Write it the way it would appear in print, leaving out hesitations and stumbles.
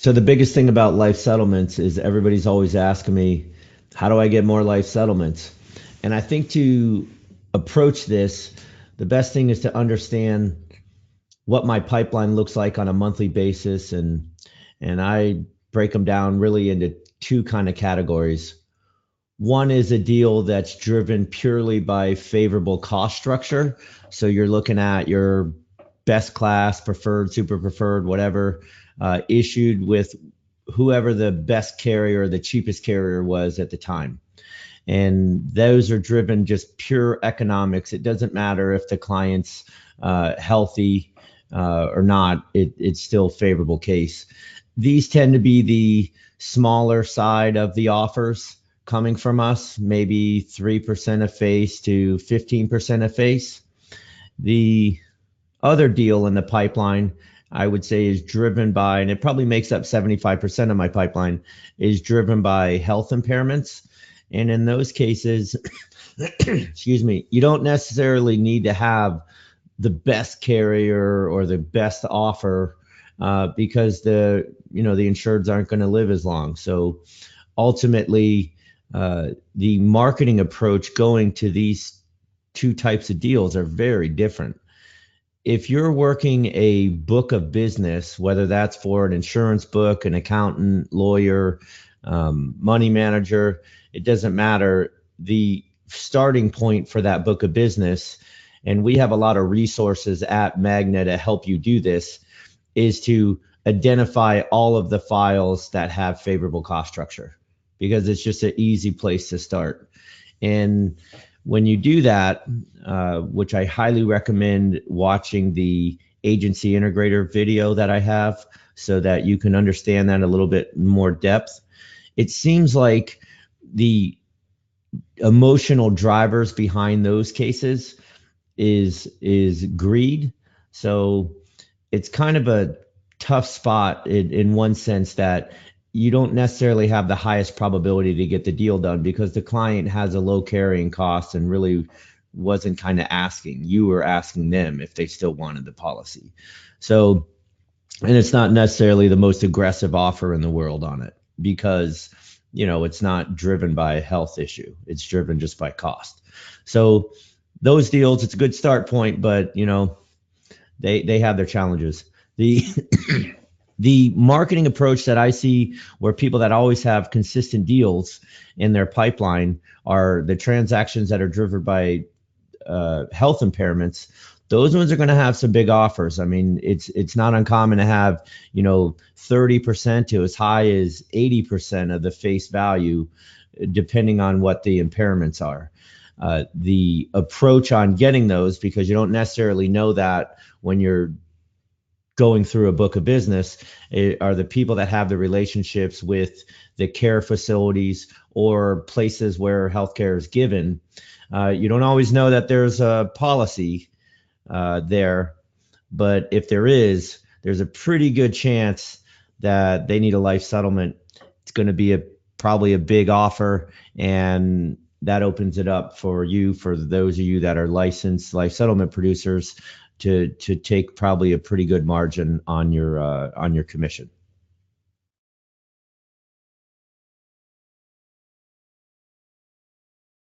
So the biggest thing about life settlements is everybody's always asking me, how do I get more life settlements? And I think to approach this, the best thing is to understand what my pipeline looks like on a monthly basis, and I break them down really into two kind of categories. One is a deal that's driven purely by favorable cost structure. So you're looking at your best class, preferred, super preferred, whatever, issued with whoever the best carrier, the cheapest carrier was at the time. And those are driven just pure economics. It doesn't matter if the client's healthy or not, it's still a favorable case. These tend to be the smaller side of the offers coming from us, maybe 3% of face to 15% of face. The other deal in the pipeline, I would say, is driven by, and it probably makes up 75% of my pipeline, is driven by health impairments. And in those cases, excuse me, you don't necessarily need to have the best carrier or the best offer because the insureds aren't going to live as long. So ultimately, the marketing approach going to these two types of deals are very different. If you're working a book of business, whether that's for an insurance book, an accountant, lawyer, money manager, it doesn't matter. The starting point for that book of business, and we have a lot of resources at Magna to help you do this, is to identify all of the files that have favorable cost structure, because it's just an easy place to start. And when you do that, which I highly recommend watching the agency integrator video that I have so that you can understand that a little bit more depth. It seems like the emotional drivers behind those cases is greed. So it's kind of a tough spot in one sense that you don't necessarily have the highest probability to get the deal done because the client has a low carrying cost and really wasn't kind of asking. You were asking them if they still wanted the policy. So, and it's not necessarily the most aggressive offer in the world on it because, it's not driven by a health issue. It's driven just by cost. So those deals, it's a good start point, but they have their challenges. The the marketing approach that I see where people that always have consistent deals in their pipeline are the transactions that are driven by health impairments. Those ones are going to have some big offers. I mean, it's not uncommon to have 30% to as high as 80% of the face value, depending on what the impairments are. The approach on getting those, because you don't necessarily know that when you're going through a book of business, are the people that have the relationships with the care facilities or places where healthcare is given. You don't always know that there's a policy there, but if there is, there's a pretty good chance that they need a life settlement. It's going to be probably a big offer, and that opens it up for those of you that are licensed life settlement producers to take probably a pretty good margin on your commission.